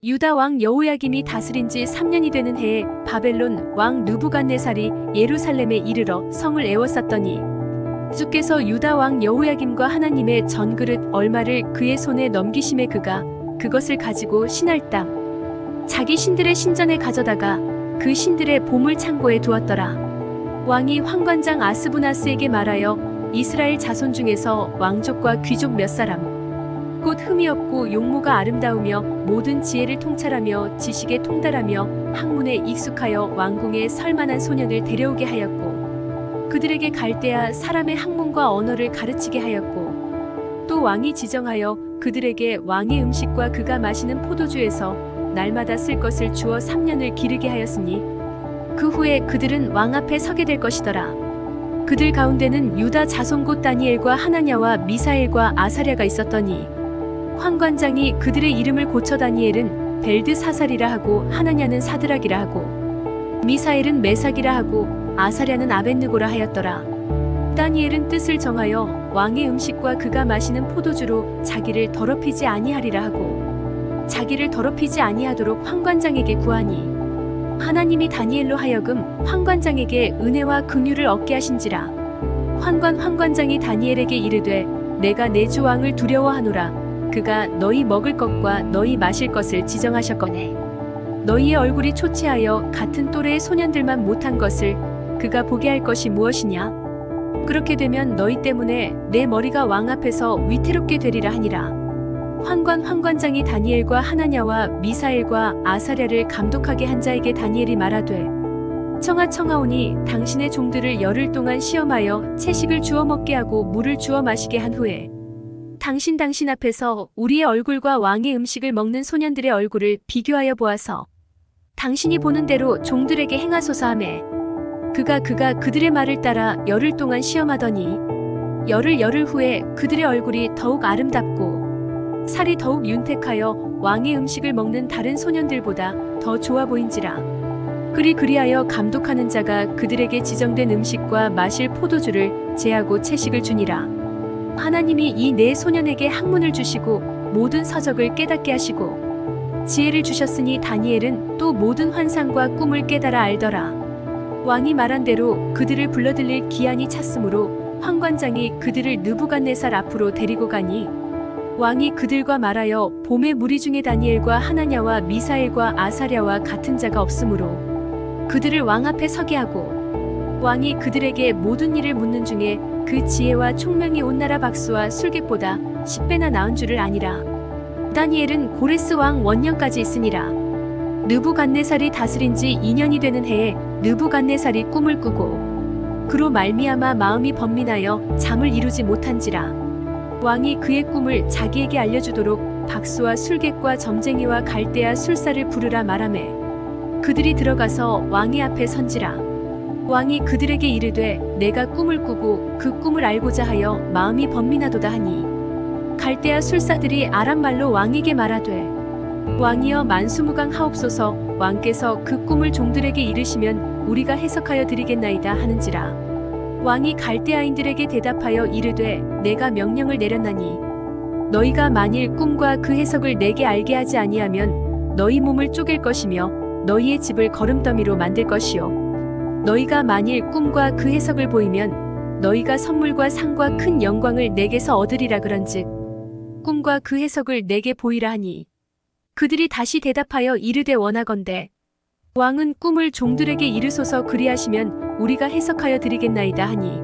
유다 왕 여호야김이 다스린 지 3년이 되는 해에 바벨론 왕 느부갓네살이 예루살렘에 이르러 성을 에워쌌더니 주께서 유다 왕 여호야김과 하나님의 전그릇 얼마를 그의 손에 넘기심에 그가 그것을 가지고 신할 땅 자기 신들의 신전에 가져다가 그 신들의 보물 창고에 두었더라. 왕이 환관장 아스부나스에게 말하여 이스라엘 자손 중에서 왕족과 귀족 몇 사람 곧 흠이 없고 용모가 아름다우며 모든 지혜를 통찰하며 지식에 통달하며 학문에 익숙하여 왕궁에 설만한 소년을 데려오게 하였고 그들에게 갈대아 사람의 학문과 언어를 가르치게 하였고 또 왕이 지정하여 그들에게 왕의 음식과 그가 마시는 포도주에서 날마다 쓸 것을 주어 3년을 기르게 하였으니 그 후에 그들은 왕 앞에 서게 될 것이더라. 그들 가운데는 유다 자손 곧 다니엘과 하나냐와 미사엘과 아사랴가 있었더니 환관장이 그들의 이름을 고쳐 다니엘은 벨드사살이라 하고 하나냐는 사드락이라 하고 미사엘은 메삭이라 하고 아사랴는 아벳느고라 하였더라. 다니엘은 뜻을 정하여 왕의 음식과 그가 마시는 포도주로 자기를 더럽히지 아니하리라 하고 자기를 더럽히지 아니하도록 환관장에게 구하니 하나님이 다니엘로 하여금 환관장에게 은혜와 긍휼을 얻게 하신지라. 환관장이 다니엘에게 이르되 내가 내 주 왕을 두려워하노라. 그가 너희 먹을 것과 너희 마실 것을 지정하셨거늘 너희의 얼굴이 초췌하여 같은 또래의 소년들만 못한 것을 그가 보게 할 것이 무엇이냐? 그렇게 되면 너희 때문에 내 머리가 왕 앞에서 위태롭게 되리라 하니라. 환관장이 다니엘과 하나냐와 미사엘과 아사랴를 감독하게 한 자에게 다니엘이 말하되 청하오니 당신의 종들을 열흘 동안 시험하여 채식을 주어 먹게 하고 물을 주어 마시게 한 후에 당신 앞에서 우리의 얼굴과 왕의 음식을 먹는 소년들의 얼굴을 비교하여 보아서 당신이 보는 대로 종들에게 행하소서 하매 그가 그들의 말을 따라 열흘 동안 시험하더니 열흘 후에 그들의 얼굴이 더욱 아름답고 살이 더욱 윤택하여 왕의 음식을 먹는 다른 소년들보다 더 좋아 보인지라. 그리하여 감독하는 자가 그들에게 지정된 음식과 마실 포도주를 제하고 채식을 주니라. 하나님이 이 네 소년에게 학문을 주시고 모든 서적을 깨닫게 하시고 지혜를 주셨으니 다니엘은 또 모든 환상과 꿈을 깨달아 알더라. 왕이 말한 대로 그들을 불러들일 기한이 찼으므로 환관장이 그들을 느부갓네살 앞으로 데리고 가니 왕이 그들과 말하여 봄의 무리 중에 다니엘과 하나냐와 미사엘과 아사랴와 같은 자가 없으므로 그들을 왕 앞에 서게 하고 왕이 그들에게 모든 일을 묻는 중에 그 지혜와 총명이 온 나라 박수와 술객보다 10배나 나은 줄을 아니라. 다니엘은 고레스 왕 원년까지 있으니라. 느부갓네살이 다스린 지 2년이 되는 해에 느부갓네살이 꿈을 꾸고 그로 말미암아 마음이 번민하여 잠을 이루지 못한지라. 왕이 그의 꿈을 자기에게 알려주도록 박수와 술객과 점쟁이와 갈대아 술사를 부르라 말하매 그들이 들어가서 왕의 앞에 선지라. 왕이 그들에게 이르되 내가 꿈을 꾸고 그 꿈을 알고자 하여 마음이 번민하도다 하니 갈대아 술사들이 아람 말로 왕에게 말하되 왕이여 만수무강하옵소서. 왕께서 그 꿈을 종들에게 이르시면 우리가 해석하여 드리겠나이다 하는지라. 왕이 갈대아인들에게 대답하여 이르되 내가 명령을 내렸나니 너희가 만일 꿈과 그 해석을 내게 알게 하지 아니하면 너희 몸을 쪼갤 것이며 너희의 집을 거름더미로 만들 것이요 너희가 만일 꿈과 그 해석을 보이면 너희가 선물과 상과 큰 영광을 내게서 얻으리라 그런즉 꿈과 그 해석을 내게 보이라 하니 그들이 다시 대답하여 이르되 원하건대 왕은 꿈을 종들에게 이르소서 그리하시면 우리가 해석하여 드리겠나이다 하니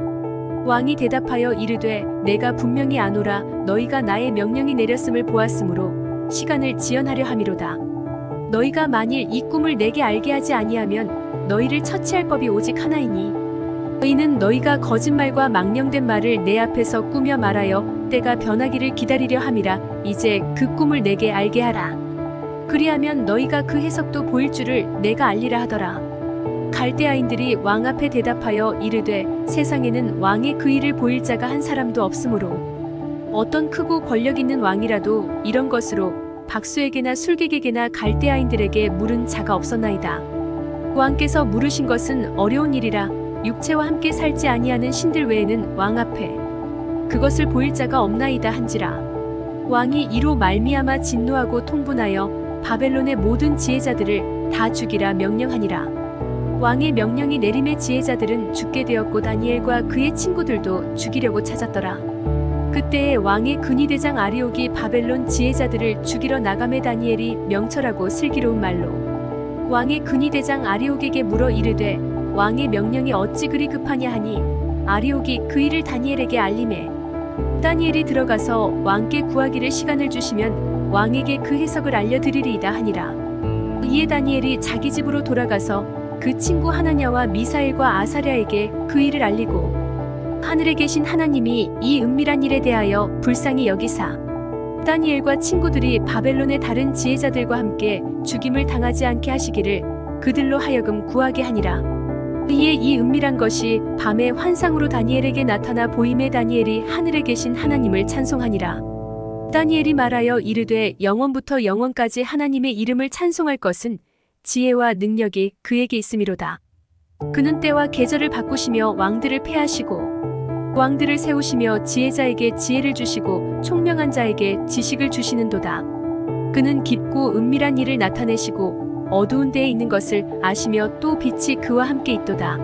왕이 대답하여 이르되 내가 분명히 아노라. 너희가 나의 명령이 내렸음을 보았으므로 시간을 지연하려 함이로다. 너희가 만일 이 꿈을 내게 알게 하지 아니하면 너희를 처치할 법이 오직 하나이니 너희는 너희가 거짓말과 망령된 말을 내 앞에서 꾸며 말하여 때가 변하기를 기다리려 함이라. 이제 그 꿈을 내게 알게 하라. 그리하면 너희가 그 해석도 보일 줄을 내가 알리라 하더라. 갈대아인들이 왕 앞에 대답하여 이르되 세상에는 왕의 그 일을 보일 자가 한 사람도 없으므로 어떤 크고 권력 있는 왕이라도 이런 것으로 박수에게나 술객에게나 갈대아인들에게 물은 자가 없었나이다. 왕께서 물으신 것은 어려운 일이라. 육체와 함께 살지 아니하는 신들 외에는 왕 앞에 그것을 보일 자가 없나이다 한지라. 왕이 이로 말미암아 진노하고 통분하여 바벨론의 모든 지혜자들을 다 죽이라 명령하니라. 왕의 명령이 내림에 지혜자들은 죽게 되었고 다니엘과 그의 친구들도 죽이려고 찾았더라. 그때에 왕의 근위대장 아리옥이 바벨론 지혜자들을 죽이러 나가매 다니엘이 명철하고 슬기로운 말로 왕의 근위대장 아리옥에게 물어 이르되 왕의 명령이 어찌 그리 급하냐 하니 아리옥이 그 일을 다니엘에게 알리매 다니엘이 들어가서 왕께 구하기를 시간을 주시면 왕에게 그 해석을 알려드리리이다 하니라. 이에 다니엘이 자기 집으로 돌아가서 그 친구 하나냐와 미사엘과 아사랴에게 그 일을 알리고 하늘에 계신 하나님이 이 은밀한 일에 대하여 불쌍히 여기사 다니엘과 친구들이 바벨론의 다른 지혜자들과 함께 죽임을 당하지 않게 하시기를 그들로 하여금 구하게 하니라. 이에 이 은밀한 것이 밤에 환상으로 다니엘에게 나타나 보임에 다니엘이 하늘에 계신 하나님을 찬송하니라. 다니엘이 말하여 이르되 영원부터 영원까지 하나님의 이름을 찬송할 것은 지혜와 능력이 그에게 있음이로다. 그는 때와 계절을 바꾸시며 왕들을 패하시고 왕들을 세우시며 지혜자에게 지혜를 주시고 총명한 자에게 지식을 주시는도다. 그는 깊고 은밀한 일을 나타내시고 어두운 데에 있는 것을 아시며 또 빛이 그와 함께 있도다.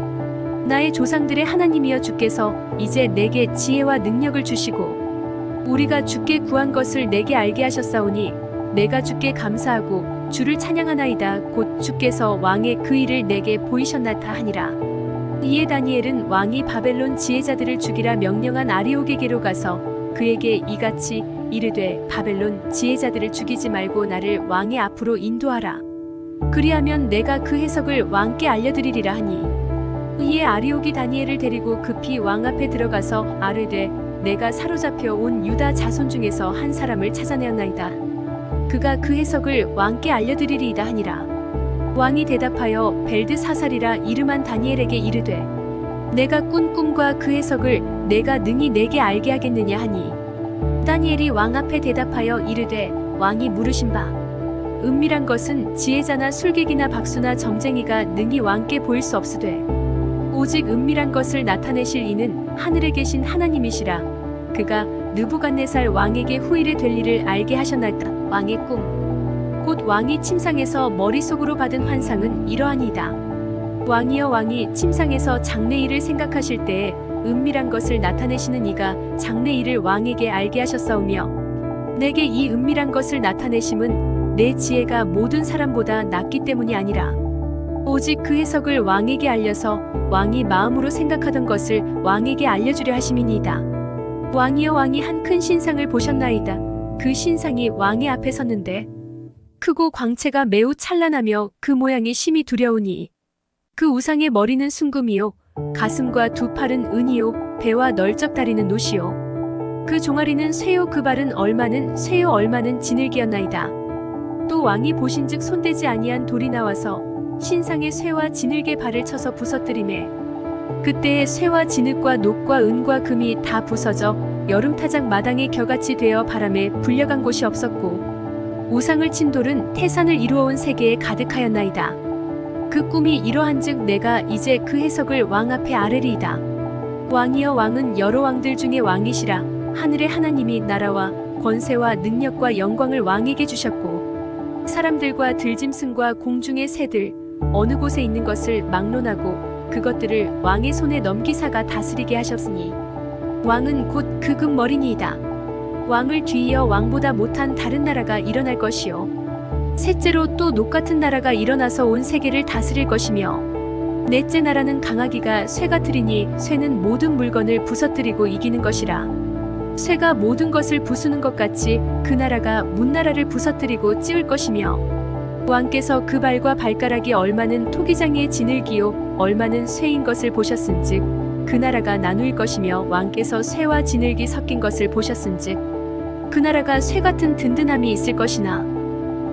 나의 조상들의 하나님이여 주께서 이제 내게 지혜와 능력을 주시고 우리가 주께 구한 것을 내게 알게 하셨사오니 내가 주께 감사하고 주를 찬양하나이다. 곧 주께서 왕의 그 일을 내게 보이셨나이다 하니라. 이에 다니엘은 왕이 바벨론 지혜자들을 죽이라 명령한 아리옥에게로 가서 그에게 이같이 이르되 바벨론 지혜자들을 죽이지 말고 나를 왕의 앞으로 인도하라. 그리하면 내가 그 해석을 왕께 알려드리리라 하니 이에 아리옥이 다니엘을 데리고 급히 왕 앞에 들어가서 아뢰되 내가 사로잡혀 온 유다 자손 중에서 한 사람을 찾아내었나이다. 그가 그 해석을 왕께 알려드리리이다 하니라. 왕이 대답하여 벨드사살이라 이름한 다니엘에게 이르되 내가 꾼 꿈과 그 해석을 내가 능히 내게 알게 하겠느냐 하니 다니엘이 왕 앞에 대답하여 이르되 왕이 물으신 바 은밀한 것은 지혜자나 술객이나 박수나 점쟁이가 능히 왕께 보일 수 없으되 오직 은밀한 것을 나타내실 이는 하늘에 계신 하나님이시라. 그가 느부갓네살 왕에게 후일에 될 일을 알게 하셨나이다. 왕의 꿈 곧 왕이 침상에서 머릿속으로 받은 환상은 이러하니이다. 왕이여 왕이 침상에서 장래일을 생각하실 때에 은밀한 것을 나타내시는 이가 장래일을 왕에게 알게 하셨사오며 내게 이 은밀한 것을 나타내심은 내 지혜가 모든 사람보다 낫기 때문이 아니라 오직 그 해석을 왕에게 알려서 왕이 마음으로 생각하던 것을 왕에게 알려주려 하심이니이다. 왕이여 왕이 한 큰 신상을 보셨나이다. 그 신상이 왕의 앞에 섰는데 크고 광채가 매우 찬란하며 그 모양이 심히 두려우니 그 우상의 머리는 순금이요 가슴과 두 팔은 은이요 배와 널쩍 다리는 노시요 그 종아리는 쇠요 그 발은 얼마는 쇠요 얼마는 지늘기였나이다. 또 왕이 보신즉 손대지 아니한 돌이 나와서 신상의 쇠와 지늘개 발을 쳐서 부서뜨리매 그때에 쇠와 진흙과 녹과 은과 금이 다 부서져 여름타작 마당에 겨같이 되어 바람에 불려간 곳이 없었고 우상을 친 돌은 태산을 이루어온 세계에 가득하였나이다. 그 꿈이 이러한즉 내가 이제 그 해석을 왕 앞에 아뢰리이다. 왕이여 왕은 여러 왕들 중에 왕이시라. 하늘의 하나님이 나라와 권세와 능력과 영광을 왕에게 주셨고 사람들과 들짐승과 공중의 새들 어느 곳에 있는 것을 막론하고 그것들을 왕의 손에 넘기사가 다스리게 하셨으니 왕은 곧 그 금머리니이다. 왕을 뒤이어 왕보다 못한 다른 나라가 일어날 것이요 셋째로 또 녹같은 나라가 일어나서 온 세계를 다스릴 것이며 넷째 나라는 강하기가 쇠 같으리니 쇠는 모든 물건을 부서뜨리고 이기는 것이라. 쇠가 모든 것을 부수는 것 같이 그 나라가 문나라를 부서뜨리고 찌울 것이며 왕께서 그 발과 발가락이 얼마는 토기장이의 지늘기요 얼마는 쇠인 것을 보셨은즉 그 나라가 나누일 것이며 왕께서 쇠와 지늘기 섞인 것을 보셨은즉 그 나라가 쇠 같은 든든함이 있을 것이나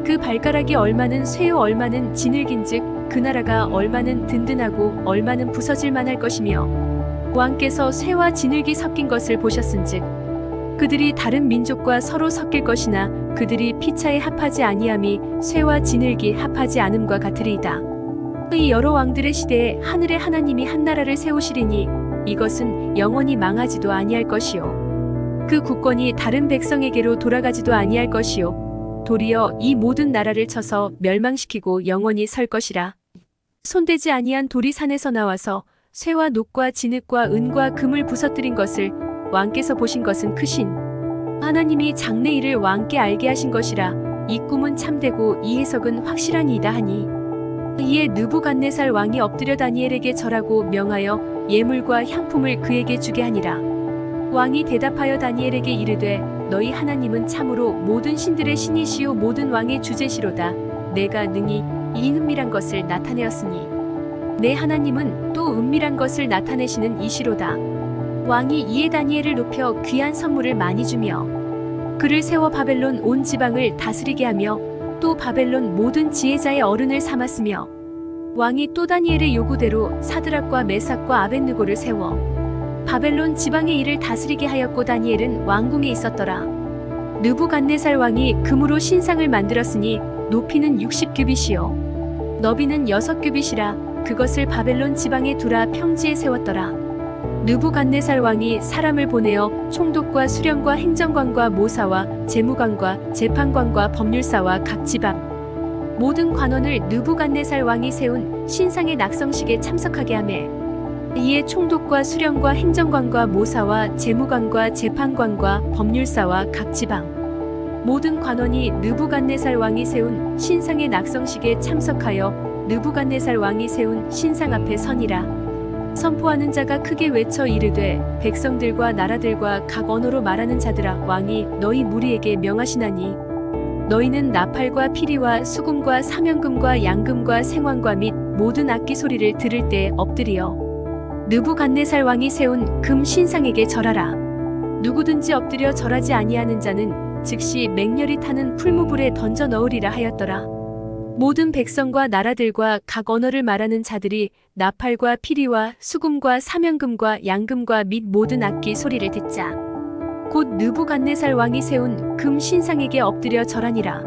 그 발가락이 얼마는 쇠요 얼마는 지늘긴즉 그 나라가 얼마는 든든하고 얼마는 부서질 만할 것이며 왕께서 쇠와 지늘기 섞인 것을 보셨은즉 그들이 다른 민족과 서로 섞일 것이나 그들이 피차에 합하지 아니함이 쇠와 지늘기 합하지 않음과 같으리이다. 이 여러 왕들의 시대에 하늘의 하나님이 한 나라를 세우시리니 이것은 영원히 망하지도 아니할 것이요 그 국권이 다른 백성에게로 돌아가지도 아니할 것이요 도리어 이 모든 나라를 쳐서 멸망시키고 영원히 설 것이라. 손대지 아니한 돌이 산에서 나와서 쇠와 녹과 진흙과 은과 금을 부서뜨린 것을 왕께서 보신 것은 크신 하나님이 장래일을 왕께 알게 하신 것이라. 이 꿈은 참되고 이 해석은 확실하니이다 하니, 이에 느부갓네살 왕이 엎드려 다니엘에게 절하고 명하여 예물과 향품을 그에게 주게 하니라. 왕이 대답하여 다니엘에게 이르되 너희 하나님은 참으로 모든 신들의 신이시요 모든 왕의 주제시로다. 내가 능히 이 은밀한 것을 나타내었으니 내 하나님은 또 은밀한 것을 나타내시는 이시로다. 왕이 이에 다니엘을 높여 귀한 선물을 많이 주며 그를 세워 바벨론 온 지방을 다스리게 하며 또 바벨론 모든 지혜자의 어른을 삼았으며, 왕이 또 다니엘의 요구대로 사드락과 메삭과 아벳느고를 세워 바벨론 지방의 일을 다스리게 하였고 다니엘은 왕궁에 있었더라. 느부갓네살 왕이 금으로 신상을 만들었으니 높이는 60규빗이요 너비는 6규빗이라. 그것을 바벨론 지방에 두라 평지에 세웠더라. 느부갓네살 왕이 사람을 보내어 총독과 수령과 행정관과 모사와 재무관과 재판관과 법률사와 각 지방 모든 관원을 느부갓네살 왕이 세운 신상의 낙성식에 참석하게 하매, 이에 총독과 수령과 행정관과 모사와 재무관과 재판관과 법률사와 각 지방 모든 관원이 느부갓네살 왕이 세운 신상의 낙성식에 참석하여 느부갓네살 왕이 세운 신상 앞에 서니라. 선포하는 자가 크게 외쳐 이르되 백성들과 나라들과 각 언어로 말하는 자들아, 왕이 너희 무리에게 명하시나니 너희는 나팔과 피리와 수금과 사면금과 양금과 생황과 및 모든 악기 소리를 들을 때 엎드리어 느부갓네살 왕이 세운 금 신상에게 절하라. 누구든지 엎드려 절하지 아니하는 자는 즉시 맹렬히 타는 풀무불에 던져 넣으리라 하였더라. 모든 백성과 나라들과 각 언어를 말하는 자들이 나팔과 피리와 수금과 사면금과 양금과 및 모든 악기 소리를 듣자 곧 느부갓네살 왕이 세운 금 신상에게 엎드려 절하니라.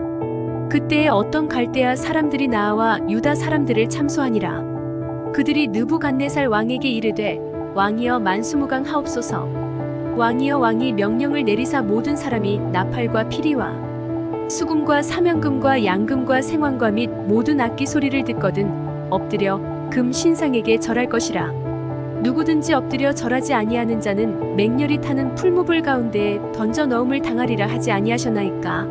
그때에 어떤 갈대아 사람들이 나와 유다 사람들을 참소하니라. 그들이 느부갓네살 왕에게 이르되 왕이여 만수무강 하옵소서. 왕이여 왕이 명령을 내리사 모든 사람이 나팔과 피리와 수금과 사면금과 양금과 생황과 및 모든 악기 소리를 듣거든 엎드려 금 신상에게 절할 것이라. 누구든지 엎드려 절하지 아니하는 자는 맹렬히 타는 풀무불 가운데에 던져 넣음을 당하리라 하지 아니하셨나이까.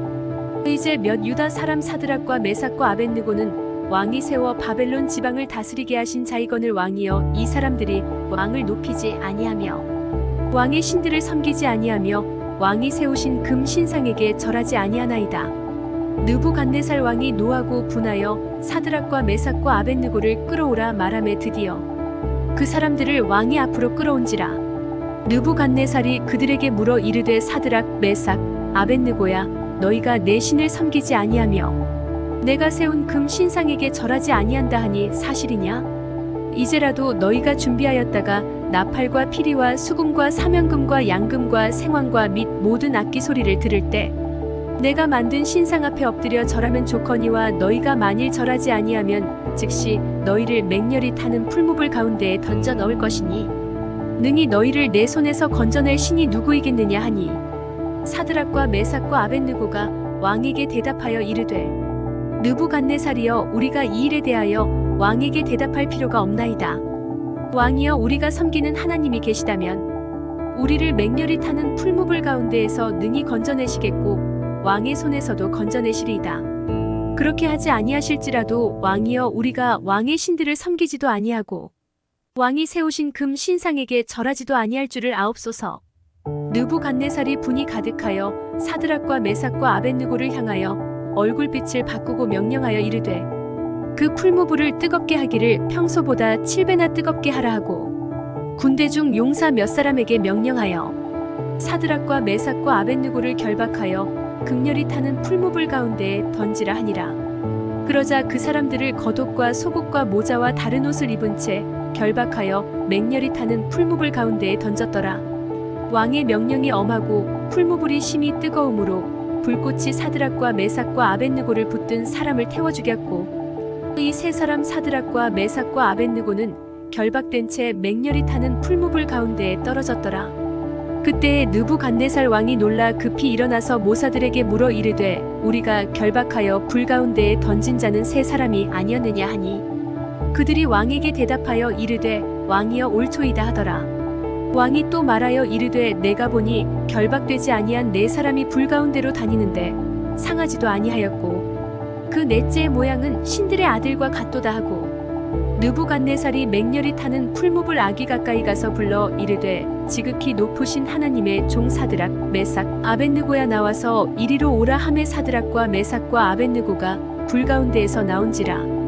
이제 몇 유다 사람 사드락과 메삭과 아벳느고는 왕이 세워 바벨론 지방을 다스리게 하신 자이거늘 왕이여, 이 사람들이 왕을 높이지 아니하며 왕의 신들을 섬기지 아니하며 왕이 세우신 금 신상에게 절하지 아니하나이다. 느부갓네살 왕이 노하고 분하여 사드락과 메삭과 아벳느고를 끌어오라 말하매 드디어 그 사람들을 왕이 앞으로 끌어온지라. 느부갓네살이 그들에게 물어 이르되 사드락 메삭 아벳느고야, 너희가 내 신을 섬기지 아니하며 내가 세운 금 신상에게 절하지 아니한다 하니 사실이냐? 이제라도 너희가 준비하였다가 나팔과 피리와 수금과 사면금과 양금과 생황과 및 모든 악기 소리를 들을 때 내가 만든 신상 앞에 엎드려 절하면 좋거니와 너희가 만일 절하지 아니하면 즉시 너희를 맹렬히 타는 풀무불 가운데에 던져 넣을 것이니 능히 너희를 내 손에서 건져낼 신이 누구이겠느냐 하니, 사드락과 메삭과 아벳느고가 왕에게 대답하여 이르되 느부갓네살이여, 우리가 이 일에 대하여 왕에게 대답할 필요가 없나이다. 왕이여, 우리가 섬기는 하나님이 계시다면 우리를 맹렬히 타는 풀무불 가운데에서 능히 건져내시겠고 왕의 손에서도 건져내시리이다. 그렇게 하지 아니하실지라도 왕이여, 우리가 왕의 신들을 섬기지도 아니하고 왕이 세우신 금 신상에게 절하지도 아니할 줄을 아옵소서. 느부갓네살이 분이 가득하여 사드락과 메삭과 아벳느고를 향하여 얼굴빛을 바꾸고 명령하여 이르되 그 풀무불을 뜨겁게 하기를 평소보다 7배나 뜨겁게 하라 하고 군대 중 용사 몇 사람에게 명령하여 사드락과 메삭과 아벳느고를 결박하여 극렬히 타는 풀무불 가운데에 던지라 하니라. 그러자 그 사람들을 겉옷과 속옷과 모자와 다른 옷을 입은 채 결박하여 맹렬히 타는 풀무불 가운데에 던졌더라. 왕의 명령이 엄하고 풀무불이 심히 뜨거움으로 불꽃이 사드락과 메삭과 아벳느고를 붙든 사람을 태워 죽였고 이 세 사람 사드락과 메삭과 아벳느고는 결박된 채 맹렬히 타는 풀무불 가운데에 떨어졌더라. 그때에 느부갓네살 왕이 놀라 급히 일어나서 모사들에게 물어 이르되 우리가 결박하여 불 가운데에 던진 자는 세 사람이 아니었느냐 하니 그들이 왕에게 대답하여 이르되 왕이여 옳소이다 하더라. 왕이 또 말하여 이르되 내가 보니 결박되지 아니한 네 사람이 불 가운데로 다니는데 상하지도 아니하였고 그 넷째의 모양은 신들의 아들과 같도다 하고 느부갓네살이 맹렬히 타는 풀무불 아기 가까이 가서 불러 이르되 지극히 높으신 하나님의 종 사드락 메삭 아벳느고야 나와서 이리로 오라 하매 사드락과 메삭과 아벳느고가 불 가운데에서 나온지라.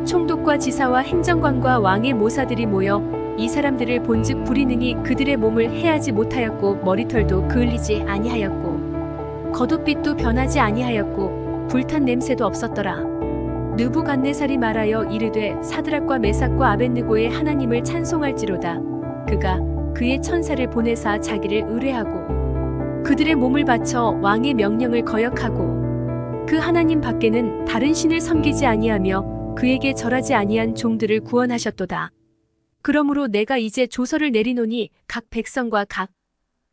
총독과 지사와 행정관과 왕의 모사들이 모여 이 사람들을 본즉 불이 능히 그들의 몸을 해하지 못하였고 머리털도 그을리지 아니하였고 겉옷빛도 변하지 아니하였고 불탄 냄새도 없었더라. 느부갓네살이 말하여 이르되 사드락과 메삭과 아벳느고의 하나님을 찬송할지로다. 그가 그의 천사를 보내사 자기를 의뢰하고 그들의 몸을 바쳐 왕의 명령을 거역하고 그 하나님 밖에는 다른 신을 섬기지 아니하며 그에게 절하지 아니한 종들을 구원하셨도다. 그러므로 내가 이제 조서를 내리노니 각 백성과 각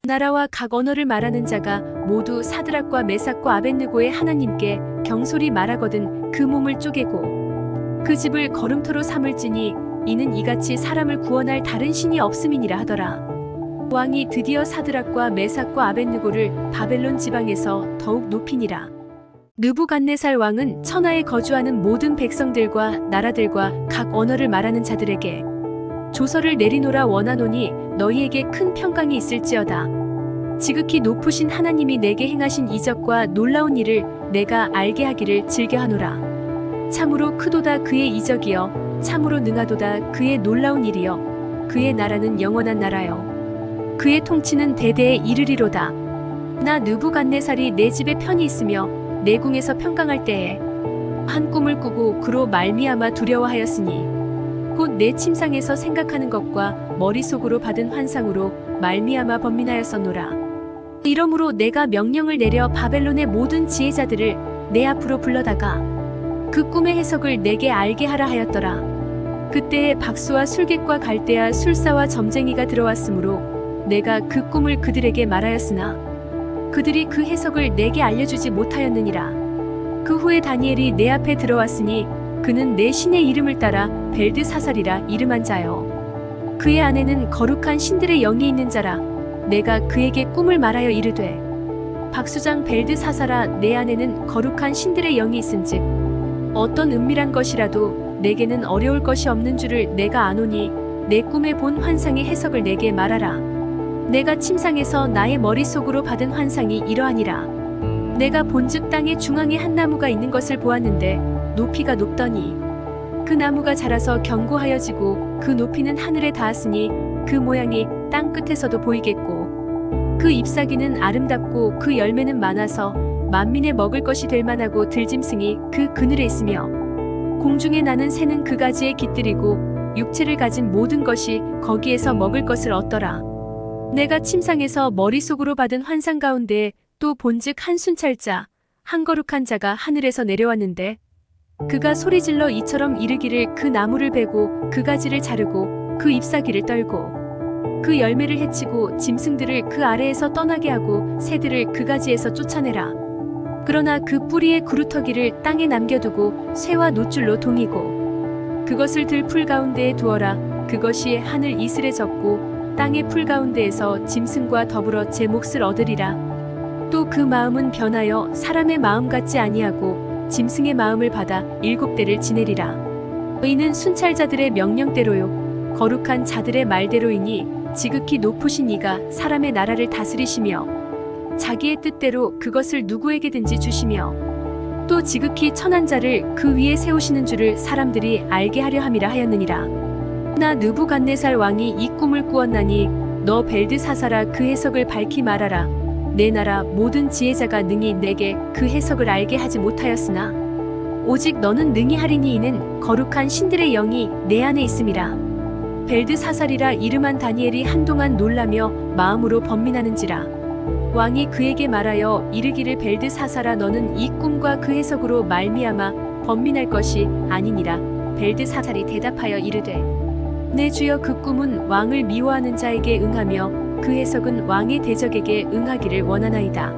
나라와 각 언어를 말하는 자가 모두 사드락과 메삭과 아벳느고의 하나님께 경솔히 말하거든 그 몸을 쪼개고 그 집을 거름토로 삼을지니 이는 이같이 사람을 구원할 다른 신이 없음이니라 하더라. 왕이 드디어 사드락과 메삭과 아벳느고를 바벨론 지방에서 더욱 높이니라. 느부갓네살 왕은 천하에 거주하는 모든 백성들과 나라들과 각 언어를 말하는 자들에게 조서를 내리노라 원하노니 너희에게 큰 평강이 있을지어다. 지극히 높으신 하나님이 내게 행하신 이적과 놀라운 일을 내가 알게 하기를 즐겨하노라. 참으로 크도다 그의 이적이여 참으로 능하도다 그의 놀라운 일이여 그의 나라는 영원한 나라여 그의 통치는 대대에 이르리로다. 나 느부갓네살이 내 집에 편히 있으며 내 궁에서 평강할 때에 한 꿈을 꾸고 그로 말미암아 두려워하였으니 곧 내 침상에서 생각하는 것과 머릿속으로 받은 환상으로 말미암아 번민하였었노라. 이러므로 내가 명령을 내려 바벨론의 모든 지혜자들을 내 앞으로 불러다가 그 꿈의 해석을 내게 알게 하라 하였더라. 그때에 박수와 술객과 갈대아 술사와 점쟁이가 들어왔으므로 내가 그 꿈을 그들에게 말하였으나 그들이 그 해석을 내게 알려주지 못하였느니라. 그 후에 다니엘이 내 앞에 들어왔으니 그는 내 신의 이름을 따라 벨드사살이라 이름한 자여 그의 안에는 거룩한 신들의 영이 있는 자라. 내가 그에게 꿈을 말하여 이르되 박수장 벨드사살아 내 안에는 거룩한 신들의 영이 있은즉 어떤 은밀한 것이라도 내게는 어려울 것이 없는 줄을 내가 아노니 내 꿈에 본 환상의 해석을 내게 말하라. 내가 침상에서 나의 머릿속으로 받은 환상이 이러하니라. 내가 본즉 땅의 중앙에 한 나무가 있는 것을 보았는데 높이가 높더니 그 나무가 자라서 견고하여지고 그 높이는 하늘에 닿았으니 그 모양이 땅 끝에서도 보이겠고 그 잎사귀는 아름답고 그 열매는 많아서 만민의 먹을 것이 될 만하고 들짐승이 그 그늘에 있으며 공중에 나는 새는 그 가지에 깃들이고 육체를 가진 모든 것이 거기에서 먹을 것을 얻더라. 내가 침상에서 머릿속으로 받은 환상 가운데 또 본즉 한 순찰자 한 거룩한 자가 하늘에서 내려왔는데 그가 소리질러 이처럼 이르기를 그 나무를 베고 그 가지를 자르고 그 잎사귀를 떨고 그 열매를 해치고 짐승들을 그 아래에서 떠나게 하고 새들을 그 가지에서 쫓아내라. 그러나 그 뿌리의 구루터기를 땅에 남겨두고 쇠와 노줄로 동이고 그것을 들 풀 가운데에 두어라. 그것이 하늘 이슬에 젖고 땅의 풀 가운데에서 짐승과 더불어 제 몫을 얻으리라. 또 그 마음은 변하여 사람의 마음 같지 아니하고 짐승의 마음을 받아 7대를 지내리라. 이는 순찰자들의 명령대로요 거룩한 자들의 말대로이니 지극히 높으신 이가 사람의 나라를 다스리시며 자기의 뜻대로 그것을 누구에게든지 주시며 또 지극히 천한 자를 그 위에 세우시는 줄을 사람들이 알게 하려 함이라 하였느니라. 나 느부갓네살 왕이 이 꿈을 꾸었나니 너 벨드사살아 그 해석을 밝히 말하라. 내 나라 모든 지혜자가 능히 내게 그 해석을 알게 하지 못하였으나 오직 너는 능히 하리니 이는 거룩한 신들의 영이 내 안에 있음이라. 벨드사살이라 이름한 다니엘이 한동안 놀라며 마음으로 번민하는지라. 왕이 그에게 말하여 이르기를 벨드사살아 너는 이 꿈과 그 해석으로 말미암아 번민할 것이 아니니라. 벨드사살이 대답하여 이르되 내 주여 그 꿈은 왕을 미워하는 자에게 응하며 그 해석은 왕의 대적에게 응하기를 원하나이다.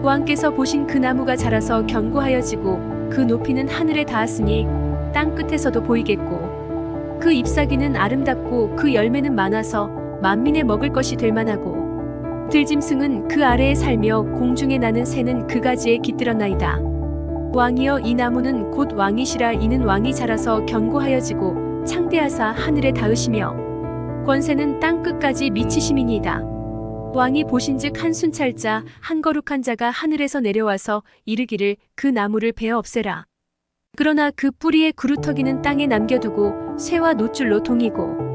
왕께서 보신 그 나무가 자라서 견고하여지고 그 높이는 하늘에 닿았으니 땅 끝에서도 보이겠고 그 잎사귀는 아름답고 그 열매는 많아서 만민의 먹을 것이 될 만하고 들짐승은 그 아래에 살며 공중에 나는 새는 그 가지에 깃들었나이다. 왕이여 이 나무는 곧 왕이시라. 이는 왕이 자라서 견고하여지고 창대하사 하늘에 닿으시며 권세는 땅 끝까지 미치심이니이다. 왕이 보신즉 한 순찰자 한 거룩한 자가 하늘에서 내려와서 이르기를 그 나무를 베어 없애라. 그러나 그 뿌리의 그루터기는 땅에 남겨두고 쇠와 노줄로 동이고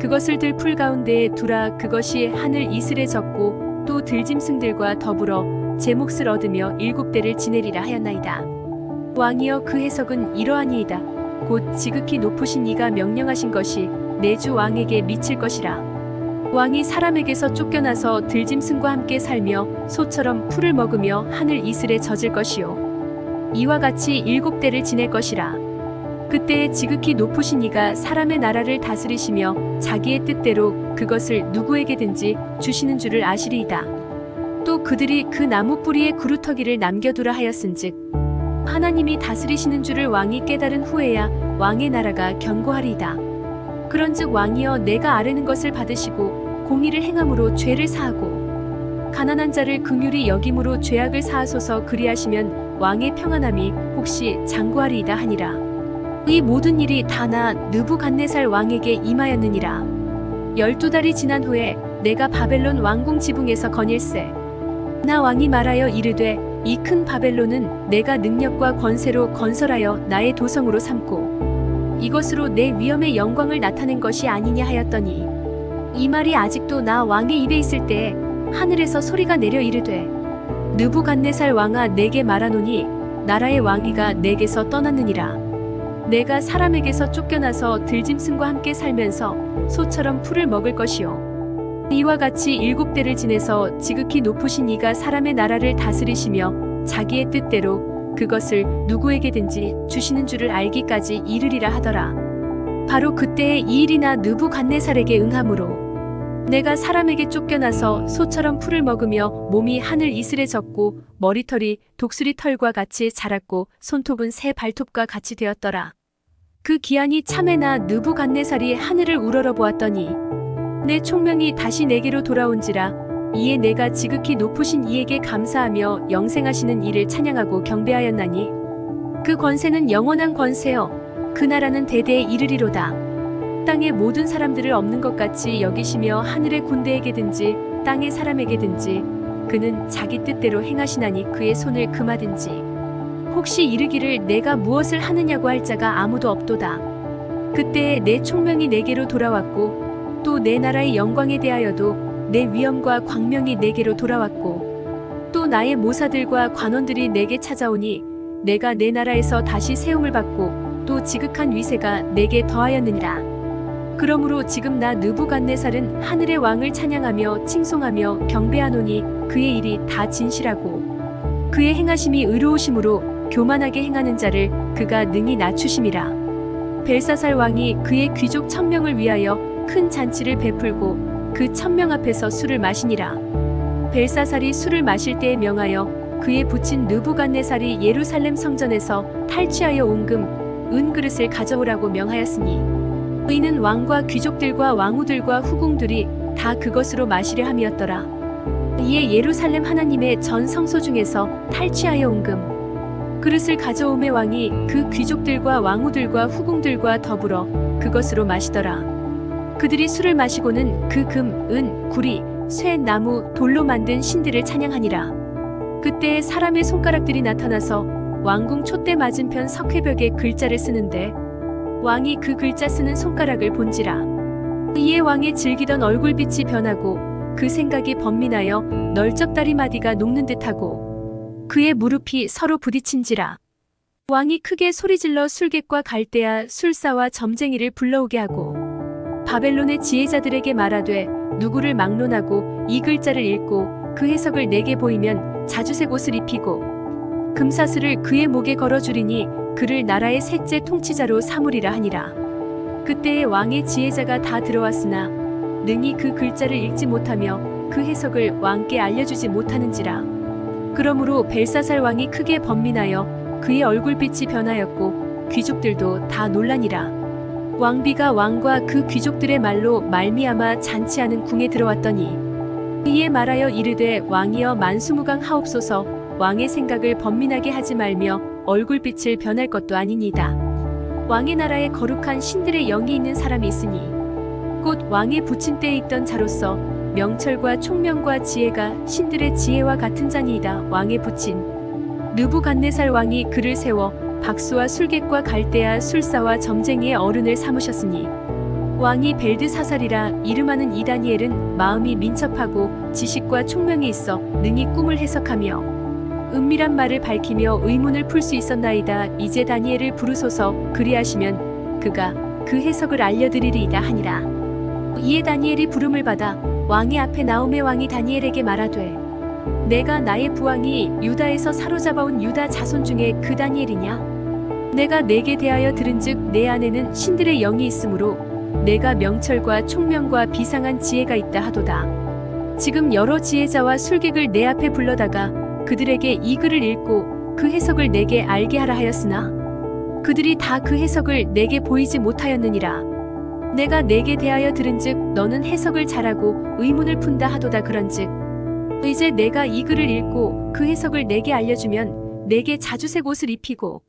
그것을 들 풀 가운데에 두라. 그것이 하늘 이슬에 젖고 또 들짐승들과 더불어 제 몫을 얻으며 7대를 지내리라 하였나이다. 왕이여 그 해석은 이러하니이다. 곧 지극히 높으신 이가 명령하신 것이 내 주 왕에게 미칠 것이라. 왕이 사람에게서 쫓겨나서 들짐승과 함께 살며 소처럼 풀을 먹으며 하늘 이슬에 젖을 것이요 이와 같이 7대를 지낼 것이라. 그때에 지극히 높으신 이가 사람의 나라를 다스리시며 자기의 뜻대로 그것을 누구에게든지 주시는 줄을 아시리이다. 또 그들이 그 나무 뿌리에 그루터기를 남겨두라 하였은즉 하나님이 다스리시는 줄을 왕이 깨달은 후에야 왕의 나라가 견고하리이다. 그런즉 왕이여 내가 아뢰는 것을 받으시고 공의를 행함으로 죄를 사하고 가난한 자를 긍휼히 여김으로 죄악을 사하소서. 그리하시면 왕의 평안함이 혹시 장구하리이다 하니라. 이 모든 일이 다 나 느부갓네살 왕에게 임하였느니라. 12달이 지난 후에 내가 바벨론 왕궁 지붕에서 거닐세. 나 왕이 말하여 이르되 이 큰 바벨론은 내가 능력과 권세로 건설하여 나의 도성으로 삼고 이것으로 내 위엄의 영광을 나타낸 것이 아니냐 하였더니 이 말이 아직도 나 왕의 입에 있을 때에 하늘에서 소리가 내려 이르되 느부갓네살 왕아 내게 말하노니 나라의 왕위가 내게서 떠났느니라. 내가 사람에게서 쫓겨나서 들짐승과 함께 살면서 소처럼 풀을 먹을 것이요 이와 같이 7대를 지내서 지극히 높으신 이가 사람의 나라를 다스리시며 자기의 뜻대로 그것을 누구에게든지 주시는 줄을 알기까지 이르리라 하더라. 바로 그때에 이 일이 나 느부갓네살에게 응함으로 내가 사람에게 쫓겨나서 소처럼 풀을 먹으며 몸이 하늘 이슬에 젖고 머리털이 독수리 털과 같이 자랐고 손톱은 새 발톱과 같이 되었더라. 그 기한이 참에 나 느부갓네살이 하늘을 우러러 보았더니 내 총명이 다시 내게로 돌아온지라. 이에 내가 지극히 높으신 이에게 감사하며 영생하시는 이를 찬양하고 경배하였나니 그 권세는 영원한 권세여 그 나라는 대대에 이르리로다. 땅의 모든 사람들을 없는 것 같이 여기시며 하늘의 군대에게든지 땅의 사람에게든지 그는 자기 뜻대로 행하시나니 그의 손을 금하든지 혹시 이르기를 내가 무엇을 하느냐고 할 자가 아무도 없도다. 그때에 내 총명이 내게로 돌아왔고 또 내 나라의 영광에 대하여도 내 위엄과 광명이 내게로 돌아왔고 또 나의 모사들과 관원들이 내게 찾아오니 내가 내 나라에서 다시 세움을 받고 또 지극한 위세가 내게 더하였느니라. 그러므로 지금 나 느부갓네살은 하늘의 왕을 찬양하며 칭송하며 경배하노니 그의 일이 다 진실하고 그의 행하심이 의로우심으로 교만하게 행하는 자를 그가 능히 낮추심이라. 벨사살 왕이 그의 귀족 1000명을 위하여 큰 잔치를 베풀고 그 1000명 앞에서 술을 마시니라. 벨사살이 술을 마실 때에 명하여 그의 부친 느부갓네살이 예루살렘 성전에서 탈취하여 온 금, 은 그릇을 가져오라고 명하였으니 이는 왕과 귀족들과 왕후들과 후궁들이 다 그것으로 마시려 함이었더라. 이에 예루살렘 하나님의 전 성소 중에서 탈취하여 온 금, 그릇을 가져오매 왕이 그 귀족들과 왕후들과 후궁들과 더불어 그것으로 마시더라. 그들이 술을 마시고는 그 금, 은, 구리, 쇠, 나무, 돌로 만든 신들을 찬양하니라. 그때에 사람의 손가락들이 나타나서 왕궁 촛대 맞은편 석회벽에 글자를 쓰는데 왕이 그 글자 쓰는 손가락을 본지라. 이에 왕의 즐기던 얼굴빛이 변하고 그 생각이 번민하여 널쩍다리마디가 녹는 듯하고 그의 무릎이 서로 부딪힌지라. 왕이 크게 소리질러 술객과 갈대아, 술사와 점쟁이를 불러오게 하고 바벨론의 지혜자들에게 말하되 누구를 막론하고 이 글자를 읽고 그 해석을 내게 보이면 자주색 옷을 입히고 금사슬을 그의 목에 걸어주리니 그를 나라의 셋째 통치자로 삼으리라 하니라. 그때에 왕의 지혜자가 다 들어왔으나 능히 그 글자를 읽지 못하며 그 해석을 왕께 알려주지 못하는지라. 그러므로 벨사살 왕이 크게 번민하여 그의 얼굴빛이 변하였고 귀족들도 다 놀라니라. 왕비가 왕과 그 귀족들의 말로 말미암아 잔치하는 궁에 들어왔더니 이에 말하여 이르되 왕이여 만수무강하옵소서. 왕의 생각을 번민하게 하지 말며 얼굴빛을 변할 것도 아니니이다. 왕의 나라에 거룩한 신들의 영이 있는 사람이 있으니 곧 왕의 부친 때에 있던 자로서 명철과 총명과 지혜가 신들의 지혜와 같은 자니이다. 왕의 부친 느부갓네살 왕이 그를 세워 박수와 술객과 갈대아 술사와 점쟁이의 어른을 삼으셨으니 왕이 벨드사살이라 이름하는 이 다니엘은 마음이 민첩하고 지식과 총명이 있어 능히 꿈을 해석하며 은밀한 말을 밝히며 의문을 풀 수 있었나이다. 이제 다니엘을 부르소서. 그리하시면 그가 그 해석을 알려드리리이다 하니라. 이에 다니엘이 부름을 받아 왕의 앞에 나오매 왕이 다니엘에게 말하되 내가 나의 부왕이 유다에서 사로잡아온 유다 자손 중에 그 다니엘이냐? 내가 내게 대하여 들은즉 내 안에는 신들의 영이 있으므로 내가 명철과 총명과 비상한 지혜가 있다 하도다. 지금 여러 지혜자와 술객을 내 앞에 불러다가 그들에게 이 글을 읽고 그 해석을 내게 알게 하라 하였으나 그들이 다 그 해석을 내게 보이지 못하였느니라. 내가 내게 대하여 들은즉 너는 해석을 잘하고 의문을 푼다 하도다. 그런즉 이제 내가 이 글을 읽고 그 해석을 내게 알려주면 내게 자주색 옷을 입히고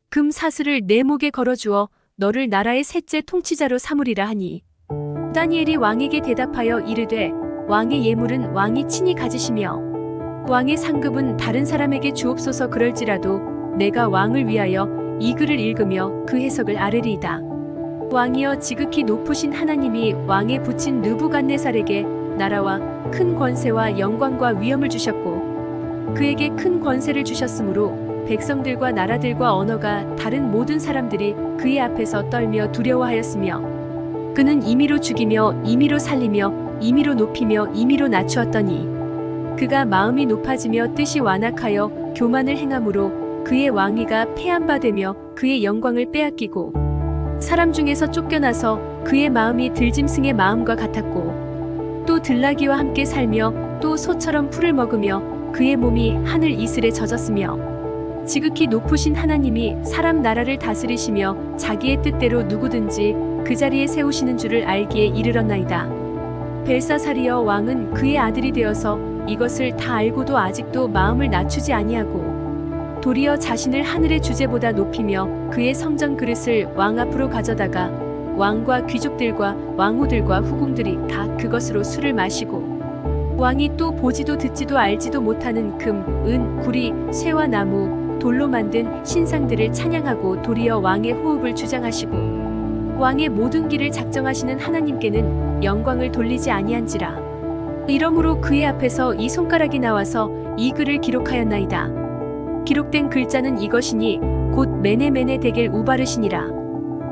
금 사슬을 내 목에 걸어주어 너를 나라의 셋째 통치자로 삼으리라 하니 다니엘이 왕에게 대답하여 이르되 왕의 예물은 왕이 친히 가지시며 왕의 상급은 다른 사람에게 주옵소서. 그럴지라도 내가 왕을 위하여 이 글을 읽으며 그 해석을 아뢰리이다. 왕이여 지극히 높으신 하나님이 왕의 부친 느부갓네살에게 나라와 큰 권세와 영광과 위엄을 주셨고 그에게 큰 권세를 주셨으므로 백성들과 나라들과 언어가 다른 모든 사람들이 그의 앞에서 떨며 두려워하였으며 그는 임의로 죽이며 임의로 살리며 임의로 높이며 임의로 낮추었더니 그가 마음이 높아지며 뜻이 완악하여 교만을 행함으로 그의 왕위가 패한 바 되며 그의 영광을 빼앗기고 사람 중에서 쫓겨나서 그의 마음이 들짐승의 마음과 같았고 또 들나귀와 함께 살며 또 소처럼 풀을 먹으며 그의 몸이 하늘 이슬에 젖었으며 지극히 높으신 하나님이 사람 나라를 다스리시며 자기의 뜻대로 누구든지 그 자리에 세우시는 줄을 알기에 이르렀나이다. 벨사살이여 왕은 그의 아들이 되어서 이것을 다 알고도 아직도 마음을 낮추지 아니하고 도리어 자신을 하늘의 주제보다 높이며 그의 성전 그릇을 왕 앞으로 가져다가 왕과 귀족들과 왕후들과 후궁들이 다 그것으로 술을 마시고 왕이 또 보지도 듣지도 알지도 못하는 금, 은, 구리, 쇠와 나무, 돌로 만든 신상들을 찬양하고 도리어 왕의 호흡을 주장하시고 왕의 모든 길을 작정하시는 하나님께는 영광을 돌리지 아니한지라. 이러므로 그의 앞에서 이 손가락이 나와서 이 글을 기록하였나이다. 기록된 글자는 이것이니 곧 메네 데겔 우바르시니라.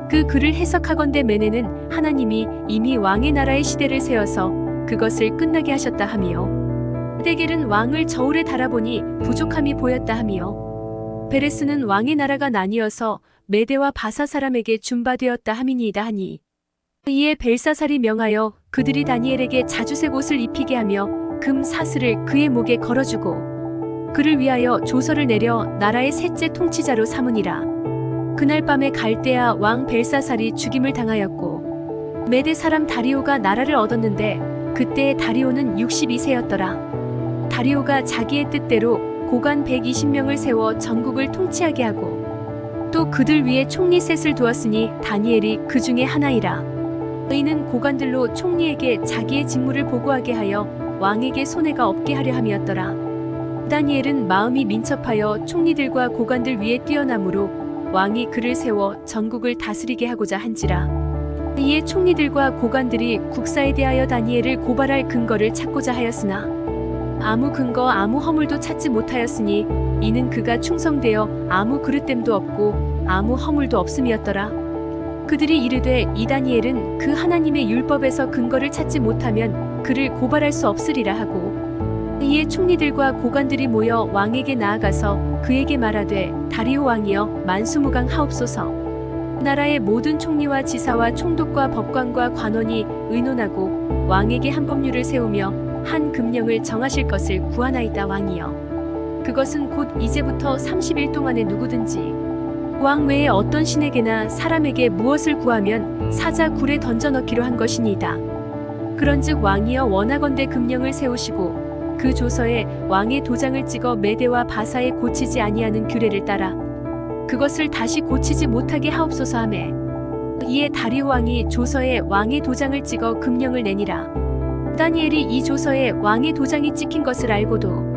그 글을 해석하건대 메네는 하나님이 이미 왕의 나라의 시대를 세워서 그것을 끝나게 하셨다 하며 데겔은 왕을 저울에 달아보니 부족함이 보였다 하며 베레스는 왕의 나라가 나뉘어서 메대와 바사 사람에게 준바되었다 함이니이다 하니 이에 벨사살이 명하여 그들이 다니엘에게 자주색 옷을 입히게 하며 금 사슬을 그의 목에 걸어주고 그를 위하여 조서를 내려 나라의 셋째 통치자로 삼으니라. 그날 밤에 갈대아 왕 벨사살이 죽임을 당하였고 메대 사람 다리오가 나라를 얻었는데 그때의 다리오는 62세였더라. 다리오가 자기의 뜻대로 고관 120명을 세워 전국을 통치하게 하고 또 그들 위에 총리 셋을 두었으니 다니엘이 그 중에 하나이라. 이는 고관들로 총리에게 자기의 직무를 보고하게 하여 왕에게 손해가 없게 하려 함이었더라. 다니엘은 마음이 민첩하여 총리들과 고관들 위에 뛰어나므로 왕이 그를 세워 전국을 다스리게 하고자 한지라. 이에 총리들과 고관들이 국사에 대하여 다니엘을 고발할 근거를 찾고자 하였으나 아무 근거 아무 허물도 찾지 못하였으니 이는 그가 충성되어 아무 그릇됨도 없고 아무 허물도 없음이었더라. 그들이 이르되 이 다니엘은 그 하나님의 율법에서 근거를 찾지 못하면 그를 고발할 수 없으리라 하고 이에 총리들과 고관들이 모여 왕에게 나아가서 그에게 말하되 다리오 왕이여 만수무강하옵소서. 나라의 모든 총리와 지사와 총독과 법관과 관원이 의논하고 왕에게 한 법률을 세우며 한 금령을 정하실 것을 구하나이다. 왕이여 그것은 곧 이제부터 30일 동안에 누구든지 왕 외에 어떤 신에게나 사람에게 무엇을 구하면 사자 굴에 던져넣기로 한 것이니이다. 그런즉 왕이여 원하건대 금령을 세우시고 그 조서에 왕의 도장을 찍어 메대와 바사에 고치지 아니하는 규례를 따라 그것을 다시 고치지 못하게 하옵소서 하매 이에 다리오 왕이 조서에 왕의 도장을 찍어 금령을 내니라. 다니엘이 이 조서에 왕의 도장이 찍힌 것을 알고도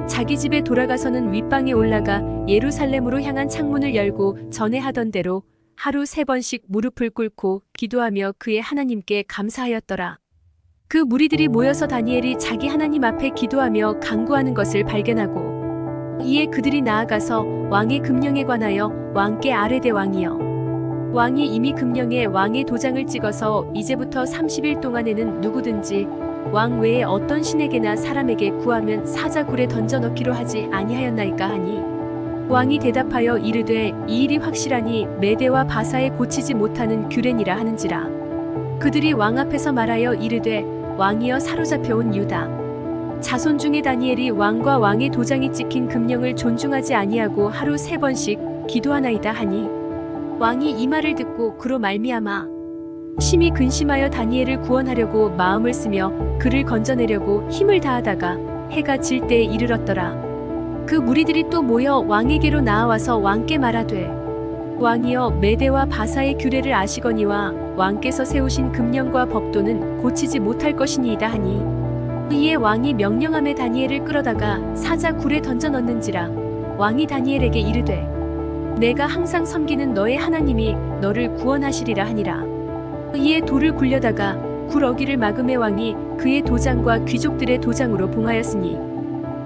자기 집에 돌아가서는 윗방에 올라가 예루살렘으로 향한 창문을 열고 전에 하던 대로 하루 3번씩 무릎을 꿇고 기도하며 그의 하나님께 감사하였더라. 그 무리들이 모여서 다니엘이 자기 하나님 앞에 기도하며 간구하는 것을 발견하고 이에 그들이 나아가서 왕의 금령에 관하여 왕께 아뢰되 왕이여 왕이 이미 금령에 왕의 도장을 찍어서 이제부터 30일 동안에는 누구든지 왕 외에 어떤 신에게나 사람에게 구하면 사자굴에 던져넣기로 하지 아니하였나이까 하니 왕이 대답하여 이르되 이 일이 확실하니 메대와 바사에 고치지 못하는 규례니라 하는지라. 그들이 왕 앞에서 말하여 이르되 왕이여 사로잡혀온 유다 자손 중에 다니엘이 왕과 왕의 도장이 찍힌 금령을 존중하지 아니하고 하루 3번씩 기도하나이다 하니 왕이 이 말을 듣고 그로 말미암아 심히 근심하여 다니엘을 구원하려고 마음을 쓰며 그를 건져내려고 힘을 다하다가 해가 질 때에 이르렀더라. 그 무리들이 또 모여 왕에게로 나아와서 왕께 말하되 왕이여 메대와 바사의 규례를 아시거니와 왕께서 세우신 금령과 법도는 고치지 못할 것이니이다 하니 이에 왕이 명령함에 다니엘을 끌어다가 사자굴에 던져넣는지라. 왕이 다니엘에게 이르되 내가 항상 섬기는 너의 하나님이 너를 구원하시리라 하니라. 이에 돌을 굴려다가 굴 어기를 막음에 왕이 그의 도장과 귀족들의 도장으로 봉하였으니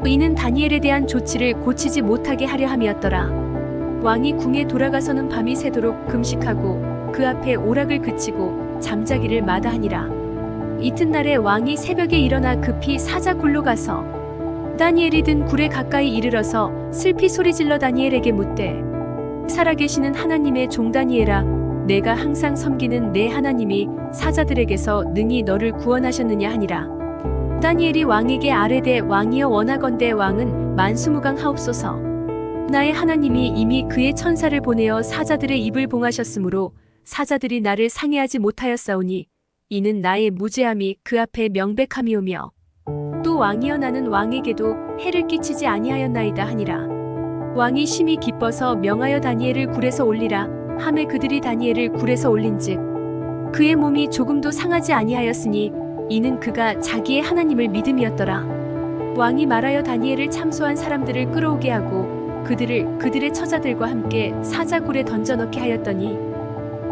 이는 다니엘에 대한 조치를 고치지 못하게 하려 함이었더라. 왕이 궁에 돌아가서는 밤이 새도록 금식하고 그 앞에 오락을 그치고 잠자기를 마다하니라. 이튿날에 왕이 새벽에 일어나 급히 사자굴로 가서 다니엘이 든 굴에 가까이 이르러서 슬피 소리질러 다니엘에게 묻되 살아계시는 하나님의 종 다니엘아 내가 항상 섬기는 내 하나님이 사자들에게서 능히 너를 구원하셨느냐 하니라. 다니엘이 왕에게 아뢰되 왕이여 원하건대 왕은 만수무강하옵소서. 나의 하나님이 이미 그의 천사를 보내어 사자들의 입을 봉하셨으므로 사자들이 나를 상해하지 못하였사오니 이는 나의 무죄함이 그 앞에 명백함이오며 또 왕이여 나는 왕에게도 해를 끼치지 아니하였나이다 하니라. 왕이 심히 기뻐서 명하여 다니엘을 굴에서 올리라 하매 그들이 다니엘을 굴에서 올린즉 그의 몸이 조금도 상하지 아니하였으니 이는 그가 자기의 하나님을 믿음이었더라. 왕이 말하여 다니엘을 참소한 사람들을 끌어오게 하고 그들을 그들의 처자들과 함께 사자굴에 던져넣게 하였더니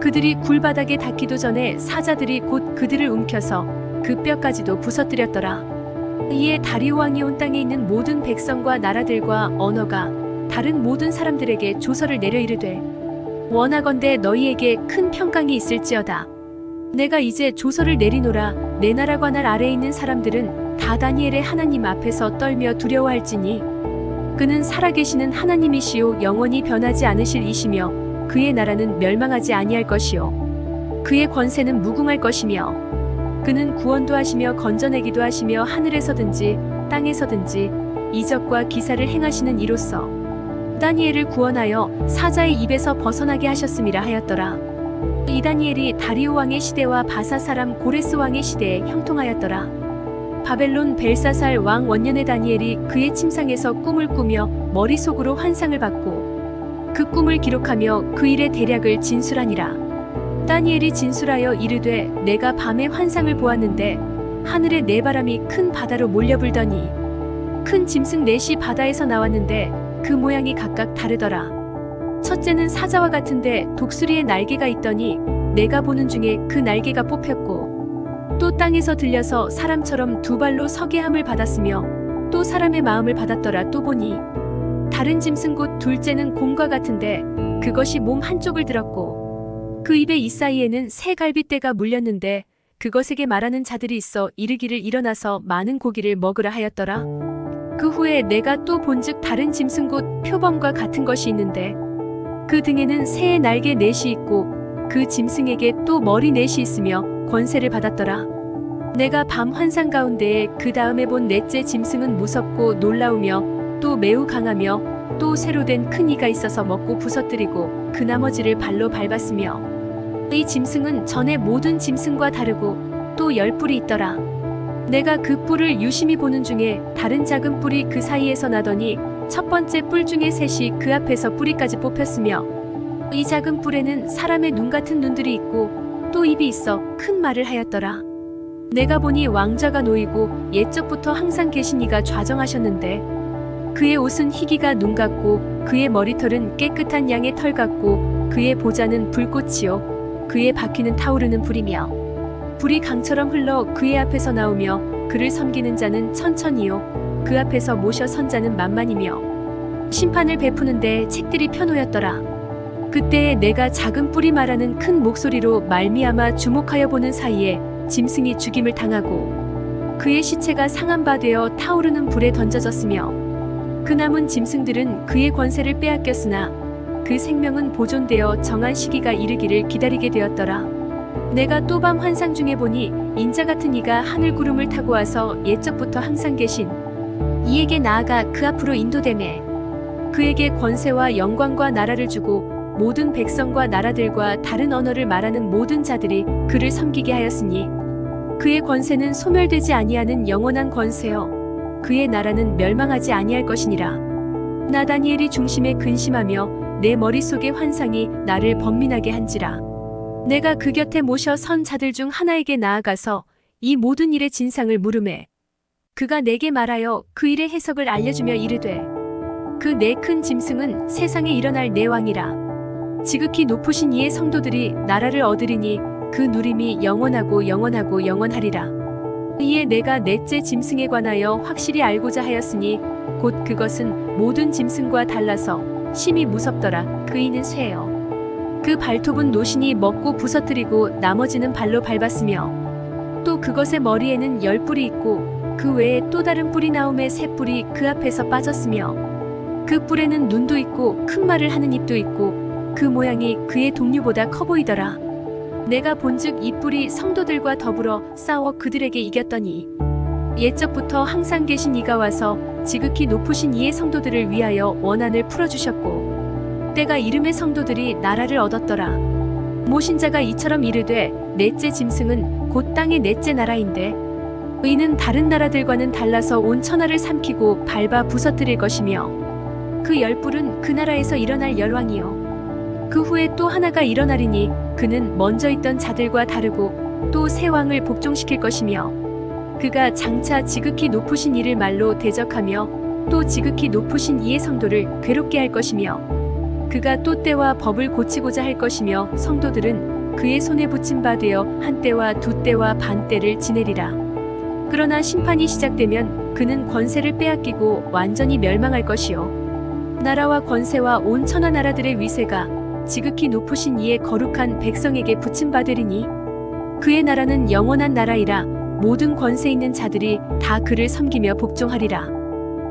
그들이 굴바닥에 닿기도 전에 사자들이 곧 그들을 움켜서 그 뼈까지도 부서뜨렸더라. 이에 다리오 왕이 온 땅에 있는 모든 백성과 나라들과 언어가 다른 모든 사람들에게 조서를 내려 이르되 원하건대 너희에게 큰 평강이 있을지어다. 내가 이제 조서를 내리노라. 내 나라 관할 아래에 있는 사람들은 다 다니엘의 하나님 앞에서 떨며 두려워할지니 그는 살아계시는 하나님이시요 영원히 변하지 않으실 이시며 그의 나라는 멸망하지 아니할 것이요 그의 권세는 무궁할 것이며 그는 구원도 하시며 건져내기도 하시며 하늘에서든지 땅에서든지 이적과 기사를 행하시는 이로써 다니엘을 구원하여 사자의 입에서 벗어나게 하셨음이라 하였더라. 이 다니엘이 다리오 왕의 시대와 바사 사람 고레스 왕의 시대에 형통하였더라. 바벨론 벨사살 왕 원년의 다니엘이 그의 침상에서 꿈을 꾸며 머릿속으로 환상을 받고 그 꿈을 기록하며 그 일의 대략을 진술하니라. 다니엘이 진술하여 이르되 내가 밤에 환상을 보았는데 하늘에 네 바람이 큰 바다로 몰려불더니 큰 짐승 넷이 바다에서 나왔는데 그 모양이 각각 다르더라. 첫째는 사자와 같은데 독수리의 날개가 있더니 내가 보는 중에 그 날개가 뽑혔고 또 땅에서 들려서 사람처럼 두 발로 서게 함을 받았으며 또 사람의 마음을 받았더라. 또 보니 다른 짐승 곧 둘째는 곰과 같은데 그것이 몸 한쪽을 들었고 그 입의 이 사이에는 새 갈빗대가 물렸는데 그것에게 말하는 자들이 있어 이르기를 일어나서 많은 고기를 먹으라 하였더라. 그 후에 내가 또 본즉 다른 짐승 곧 표범과 같은 것이 있는데 그 등에는 새의 날개 넷이 있고 그 짐승에게 또 머리 넷이 있으며 권세를 받았더라. 내가 밤 환상 가운데에 그 다음에 본 넷째 짐승은 무섭고 놀라우며 또 매우 강하며 또 새로 된 큰 이가 있어서 먹고 부서뜨리고 그 나머지를 발로 밟았으며 이 짐승은 전에 모든 짐승과 다르고 또 10뿔이 있더라. 내가 그 뿔을 유심히 보는 중에 다른 작은 뿔이 그 사이에서 나더니 첫 번째 뿔 중에 셋이 그 앞에서 뿌리까지 뽑혔으며 이 작은 뿔에는 사람의 눈 같은 눈들이 있고 또 입이 있어 큰 말을 하였더라. 내가 보니 왕좌가 놓이고 옛적부터 항상 계신 이가 좌정하셨는데 그의 옷은 희기가 눈 같고 그의 머리털은 깨끗한 양의 털 같고 그의 보좌는 불꽃이요 그의 바퀴는 타오르는 불이며 불이 강처럼 흘러 그의 앞에서 나오며 그를 섬기는 자는 천천히요 그 앞에서 모셔 선 자는 만만이며 심판을 베푸는데 책들이 펴놓였더라. 그때에 내가 작은 뿔이 말하는 큰 목소리로 말미암아 주목하여 보는 사이에 짐승이 죽임을 당하고 그의 시체가 상한 바 되어 타오르는 불에 던져졌으며 그 남은 짐승들은 그의 권세를 빼앗겼으나 그 생명은 보존되어 정한 시기가 이르기를 기다리게 되었더라. 내가 또 밤 환상 중에 보니 인자 같은 이가 하늘 구름을 타고 와서 옛적부터 항상 계신 이에게 나아가 그 앞으로 인도되매 그에게 권세와 영광과 나라를 주고 모든 백성과 나라들과 다른 언어를 말하는 모든 자들이 그를 섬기게 하였으니 그의 권세는 소멸되지 아니하는 영원한 권세요 그의 나라는 멸망하지 아니할 것이니라. 나 다니엘이 중심에 근심하며 내 머릿속의 환상이 나를 번민하게 한지라. 내가 그 곁에 모셔 선 자들 중 하나에게 나아가서 이 모든 일의 진상을 물으매 그가 내게 말하여 그 일의 해석을 알려주며 이르되 그 네 큰 짐승은 세상에 일어날 네 왕이라. 지극히 높으신 이의 성도들이 나라를 얻으리니 그 누림이 영원하고 영원하고 영원하리라. 이에 내가 넷째 짐승에 관하여 확실히 알고자 하였으니 곧 그것은 모든 짐승과 달라서 심히 무섭더라. 그 이는 쇠요 그 발톱은 노신이 먹고 부서뜨리고 나머지는 발로 밟았으며 또 그것의 머리에는 10뿔이 있고 그 외에 또 다른 뿔이 나오매 세 뿔이 그 앞에서 빠졌으며 그 뿔에는 눈도 있고 큰 말을 하는 입도 있고 그 모양이 그의 동류보다 커 보이더라. 내가 본즉 이 뿔이 성도들과 더불어 싸워 그들에게 이겼더니 옛적부터 항상 계신 이가 와서 지극히 높으신 이의 성도들을 위하여 원한을 풀어주셨고 때가 이름의 성도들이 나라를 얻었더라. 모신자가 이처럼 이르되 넷째 짐승은 곧 땅의 넷째 나라인데 이는 다른 나라들과는 달라서 온 천하를 삼키고 밟아 부서뜨릴 것이며 그 10뿔은 그 나라에서 일어날 열왕이요 그 후에 또 하나가 일어나리니 그는 먼저 있던 자들과 다르고 또 새 왕을 복종시킬 것이며 그가 장차 지극히 높으신 이를 말로 대적하며 또 지극히 높으신 이의 성도를 괴롭게 할 것이며 그가 또 때와 법을 고치고자 할 것이며 성도들은 그의 손에 붙임 바 되어 한 때와 두 때와 반 때를 지내리라. 그러나 심판이 시작되면 그는 권세를 빼앗기고 완전히 멸망할 것이요 나라와 권세와 온 천하 나라들의 위세가 지극히 높으신 이의 거룩한 백성에게 붙임받으리니 그의 나라는 영원한 나라이라 모든 권세 있는 자들이 다 그를 섬기며 복종하리라.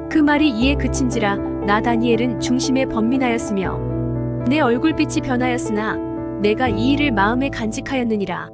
그 말이 이에 그친지라 나 다니엘은 중심에 번민하였으며 내 얼굴빛이 변하였으나 내가 이 일을 마음에 간직하였느니라.